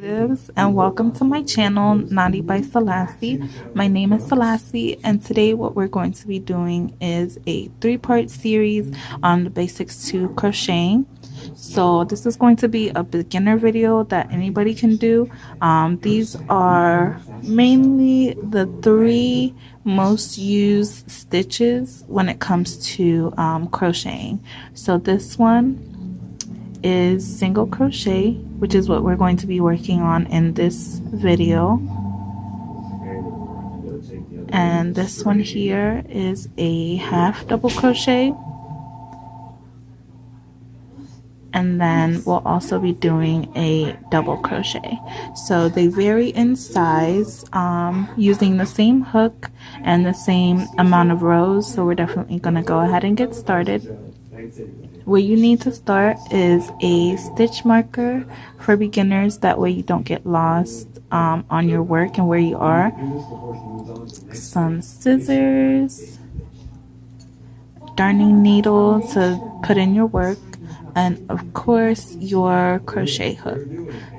And welcome to my channel, Knotty by Selassie. My name is Selassie, and today what we're going to be doing is a three-part series on the basics to crocheting. So this is going to be a beginner video that anybody can do. These are mainly the three most used stitches when it comes to crocheting. So this one is single crochet, which is what we're going to be working on in this video. And this one here is a half double crochet. And then we'll also be doing a double crochet. So they vary in size, using the same hook and the same amount of rows. So we're definitely going to go ahead and get started. What you need to start is a stitch marker for beginners. That way you don't get lost on your work and where you are. Some scissors, darning needle to put in your work, and of course your crochet hook.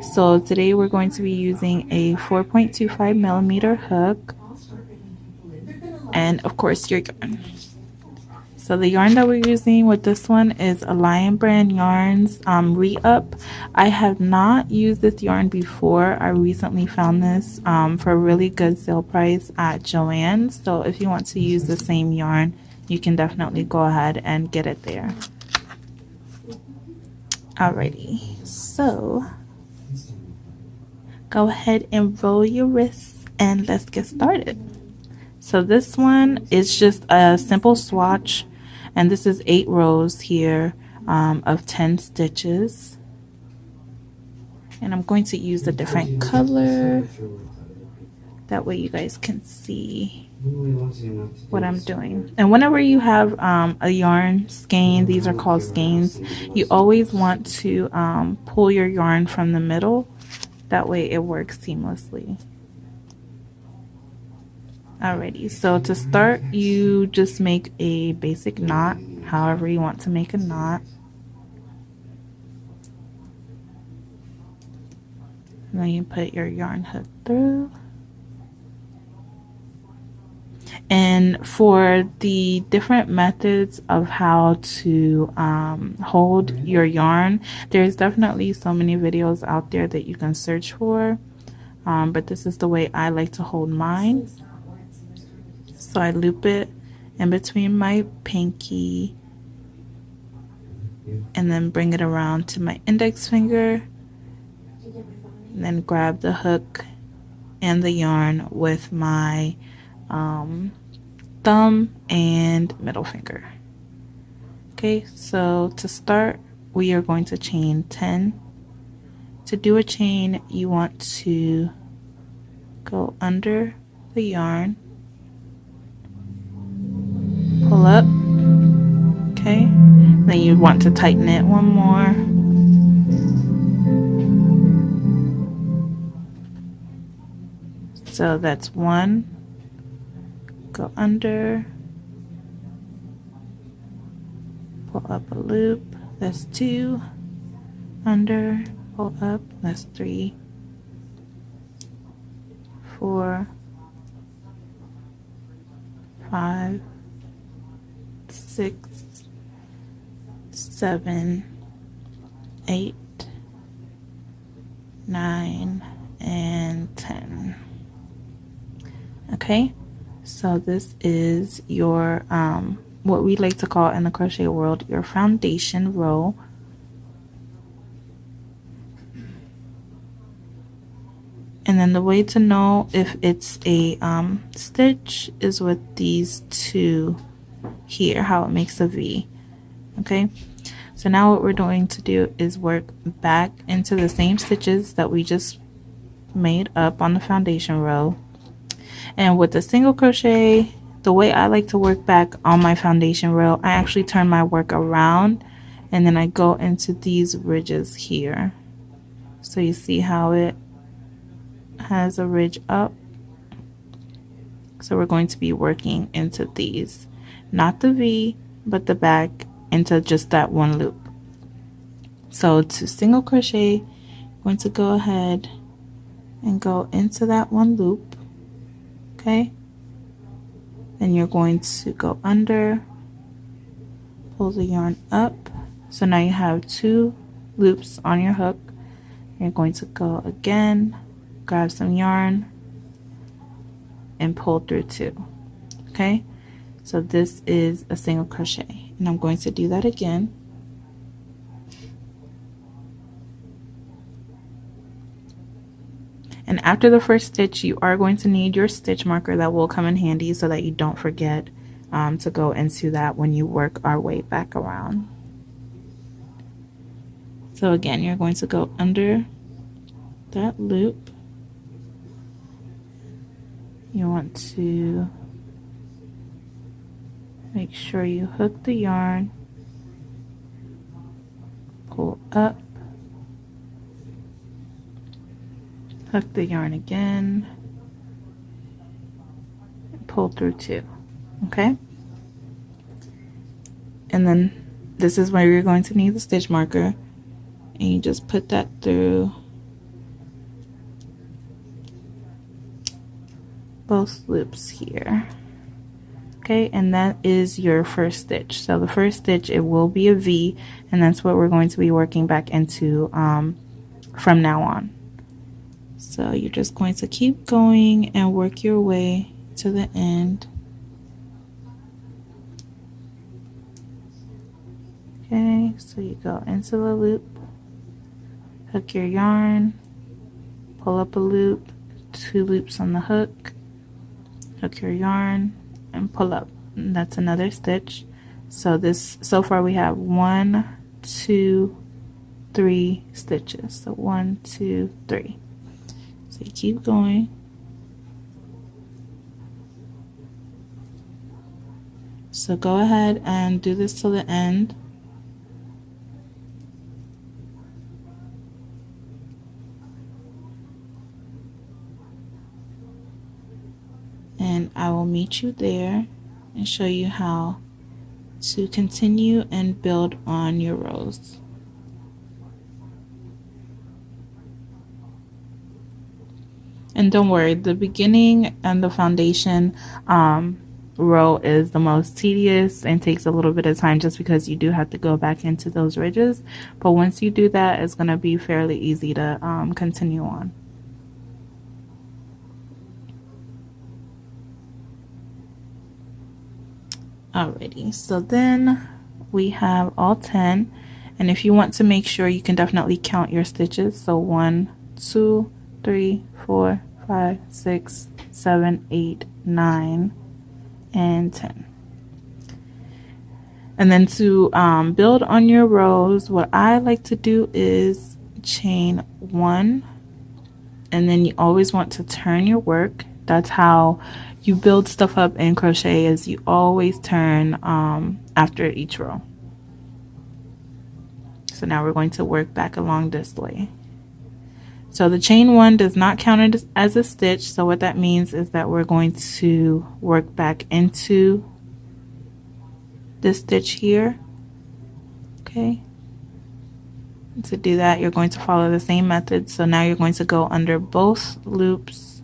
So today we're going to be using a 4.25 millimeter hook, and of course your yarn. So the yarn that we're using with this one is a Lion Brand Yarns Re-Up. I have not used this yarn before. I recently found this for a really good sale price at Joann's. So if you want to use the same yarn, you can definitely go ahead and get it there. Alrighty, so go ahead and roll your wrists and let's get started. So this one is just a simple swatch, and this is 8 rows here of 10 stitches. And I'm going to use a different color, that way you guys can see what I'm doing. And whenever you have a yarn skein, these are called skeins, you always want to pull your yarn from the middle, that way it works seamlessly. Alrighty, so to start, you just make a basic knot, however you want to make a knot. And then you put your yarn hook through. And for the different methods of how to hold your yarn, there's definitely so many videos out there that you can search for. But this is the way I like to hold mine. So I loop it in between my pinky and then bring it around to my index finger, and then grab the hook and the yarn with my thumb and middle finger. Okay, so to start, we are going to chain 10. To do a chain, you want to go under the yarn, pull up, okay, then you want to tighten it one more, so that's 1, go under, pull up a loop, that's 2, under, pull up, that's 3, 4, 5, 6, 7, 8, 9, and 10. Okay, so this is your what we like to call in the crochet world your foundation row. And then the way to know if it's a stitch is with these two here, how it makes a V. Okay, so now what we're going to do is work back into the same stitches that we just made up on the foundation row. And with the single crochet, the way I like to work back on my foundation row, I actually turn my work around and then I go into these ridges here. So you see how it has a ridge up. So we're going to be working into these, not the V, but the back into just that one loop. So to single crochet, I'm going to go ahead and go into that one loop. Okay, then you're going to go under, pull the yarn up. So now you have 2 loops on your hook. You're going to go again, grab some yarn, and pull through 2. Okay, so this is a single crochet, and I'm going to do that again. And after the first stitch, you are going to need your stitch marker. That will come in handy so that you don't forget to go into that when you work our way back around. So again, you're going to go under that loop. You want to make sure you hook the yarn, pull up, hook the yarn again, and pull through 2. Okay, and then this is where you're going to need the stitch marker, and you just put that through both loops here. Okay, and that is your first stitch. So the first stitch, it will be a V, and that's what we're going to be working back into from now on. So you're just going to keep going and work your way to the end. Okay, so you go into the loop, hook your yarn, pull up a loop, 2 loops on the hook, hook your yarn, and pull up. And that's another stitch. So far we have 1, 2, 3 stitches. So 1, 2, 3. So you keep going. So go ahead and do this till the end. And I will meet you there and show you how to continue and build on your rows. And don't worry, the beginning and the foundation row is the most tedious and takes a little bit of time just because you do have to go back into those ridges. But once you do that, it's going to be fairly easy to continue on. Alrighty, so then we have all 10, and if you want to make sure, you can definitely count your stitches. So 1, 2, 3, 4, 5, 6, 7, 8, 9, and 10. And then to build on your rows, what I like to do is chain 1, and then you always want to turn your work. That's how you build stuff up in crochet, is you always turn after each row. So now we're going to work back along this way. So the chain 1 does not count it as a stitch. So what that means is that we're going to work back into this stitch here. Okay. And to do that, you're going to follow the same method. So now you're going to go under both loops,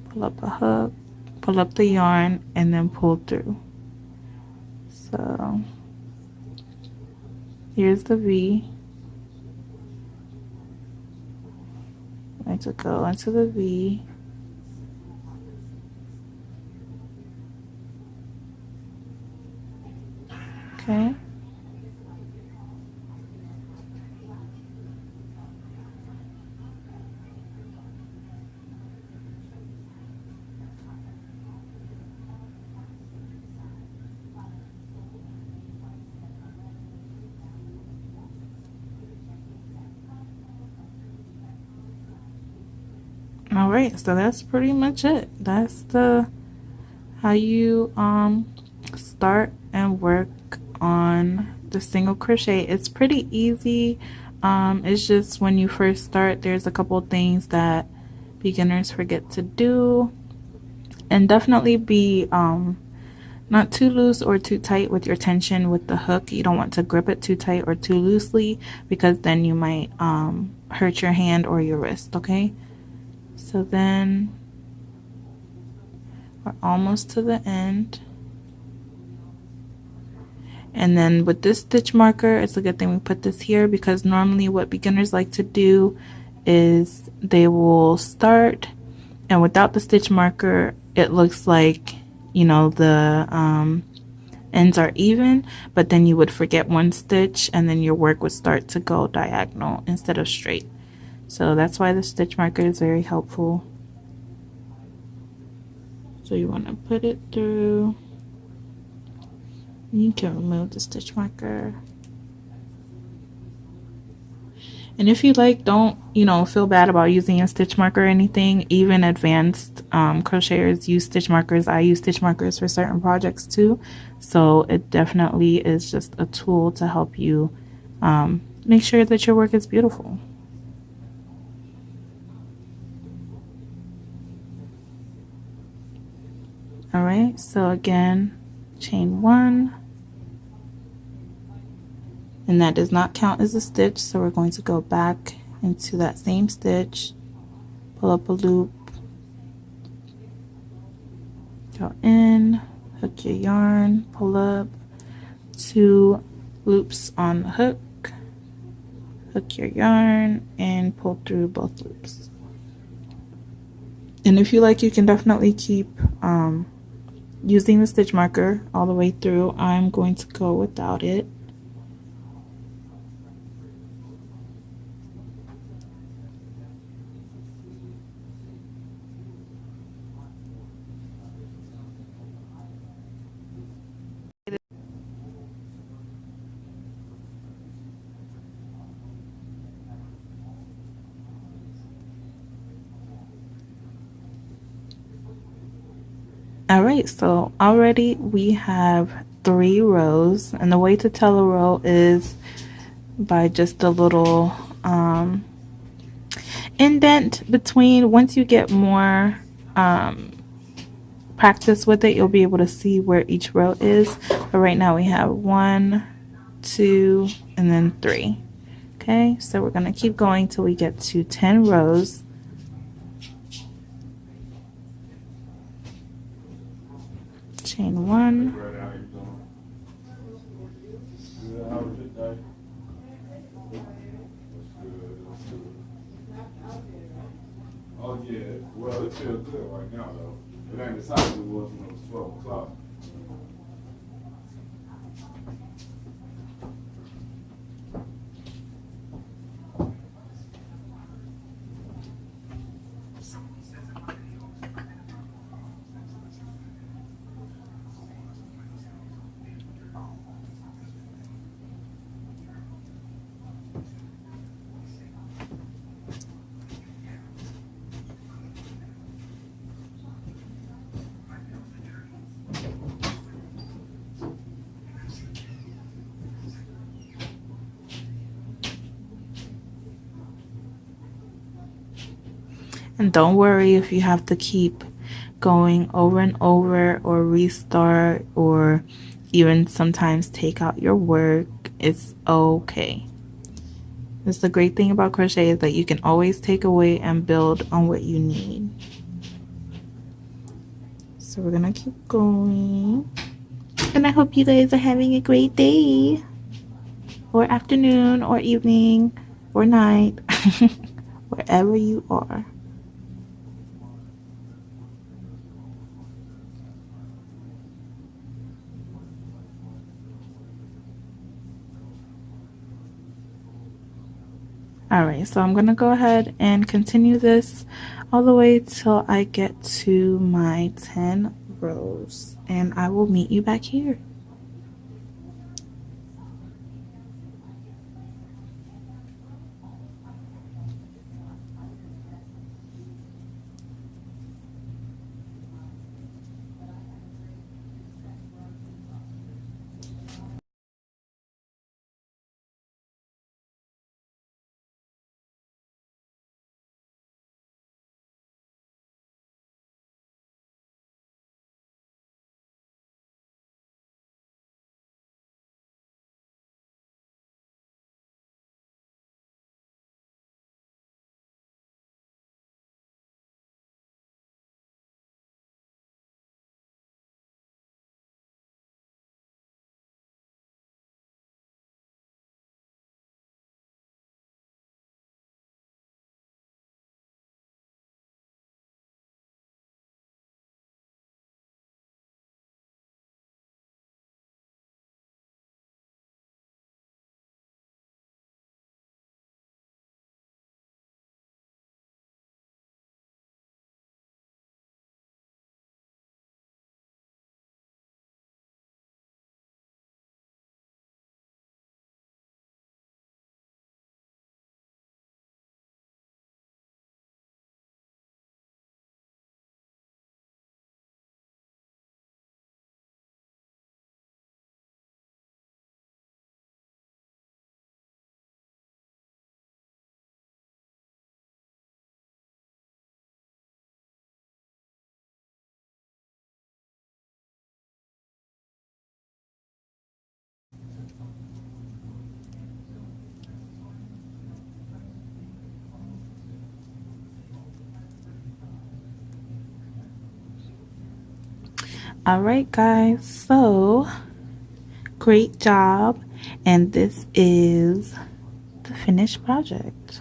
pull up a hook, pull up the yarn, and then pull through. So here's the V. I'm going to go into the V. Okay. Alright, so that's pretty much it. That's how you start and work on the single crochet. It's pretty easy. It's just when you first start, there's a couple things that beginners forget to do, and definitely be Not too loose or too tight with your tension with the hook. You don't want to grip it too tight or too loosely because then you might hurt your hand or your wrist, okay? So then we're almost to the end. And then with this stitch marker, it's a good thing we put this here because normally what beginners like to do is they will start, and without the stitch marker, it looks like, you know, the ends are even, but then you would forget one stitch and then your work would start to go diagonal instead of straight. So that's why the stitch marker is very helpful. So you want to put it through. You can remove the stitch marker. And if you like, don't, you know, feel bad about using a stitch marker or anything. Even advanced crocheters use stitch markers. I use stitch markers for certain projects too. So it definitely is just a tool to help you make sure that your work is beautiful. All right, so again, chain 1. And that does not count as a stitch, so we're going to go back into that same stitch, pull up a loop, go in, hook your yarn, pull up, 2 loops on the hook, hook your yarn, and pull through both loops. And if you like, you can definitely keep using the stitch marker all the way through. I'm going to go without it. Alright, so already we have 3 rows, and the way to tell a row is by just a little indent between. Once you get more practice with it, you'll be able to see where each row is. But right now we have 1, 2, and then 3. Okay, so we're going to keep going till we get to 10 rows. Chain 1. Oh yeah, well it feels good right now though. It ain't as hot as it was when it was 12 o'clock. And don't worry if you have to keep going over and over or restart or even sometimes take out your work. It's okay. That's the great thing about crochet, is that you can always take away and build on what you need. So we're gonna keep going. And I hope you guys are having a great day, or afternoon, or evening, or night, wherever you are. Alright, so I'm gonna go ahead and continue this all the way till I get to my 10 rows, and I will meet you back here. Alright guys, so great job, and this is the finished project.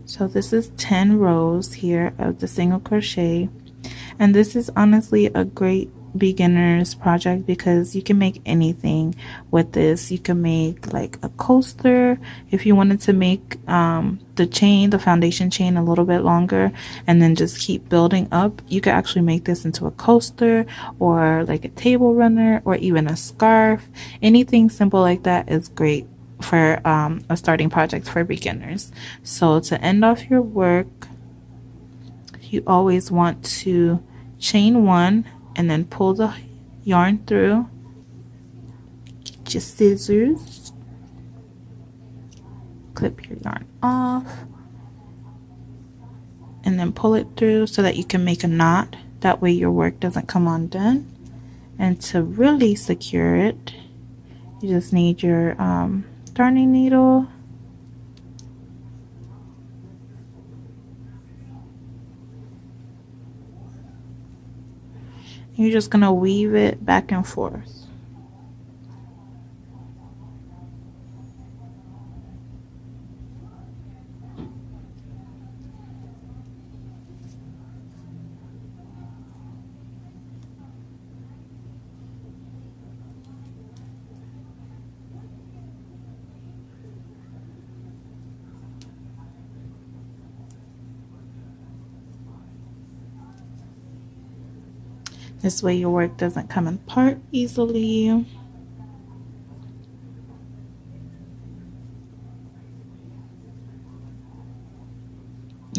So this is 10 rows here of the single crochet, and this is honestly a great beginner's project because you can make anything with this. You can make like a coaster if you wanted to make the foundation chain a little bit longer and then just keep building up. You could actually make this into a coaster or like a table runner or even a scarf. Anything simple like that is great for a starting project for beginners. So to end off your work, you always want to chain one and then pull the yarn through. Get your scissors, clip your yarn off, and then pull it through so that you can make a knot. That way your work doesn't come undone. And to really secure it, you just need your darning needle. You're just gonna weave it back and forth. This way your work doesn't come apart easily. And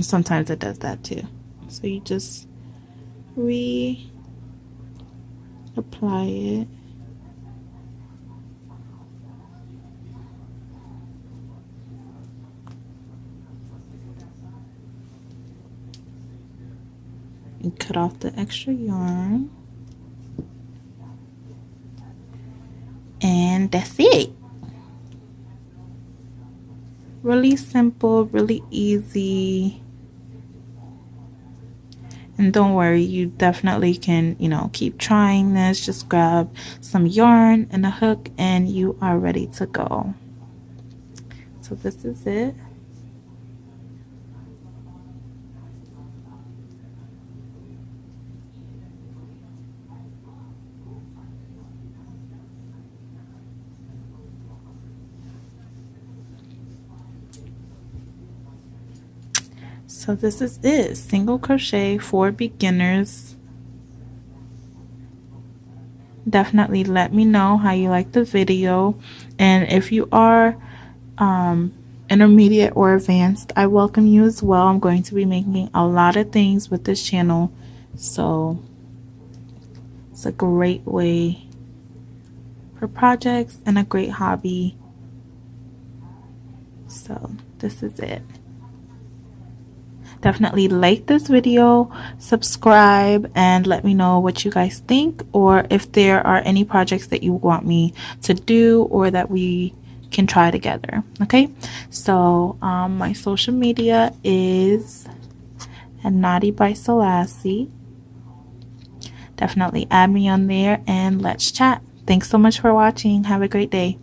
sometimes it does that too. So you just reapply it. And cut off the extra yarn. And that's it. Really simple, really easy. And don't worry, you definitely can, keep trying this. Just grab some yarn and a hook and you are ready to go. So this is it. So this is it, single crochet for beginners. Definitely let me know how you like the video, and if you are intermediate or advanced, I welcome you as well. I'm going to be making a lot of things with this channel, so it's a great way for projects and a great hobby. So this is it. Definitely like this video, subscribe, and let me know what you guys think, or if there are any projects that you want me to do or that we can try together. Okay, so my social media is Knotty by Selassie. Definitely add me on there and let's chat. Thanks so much for watching. Have a great day.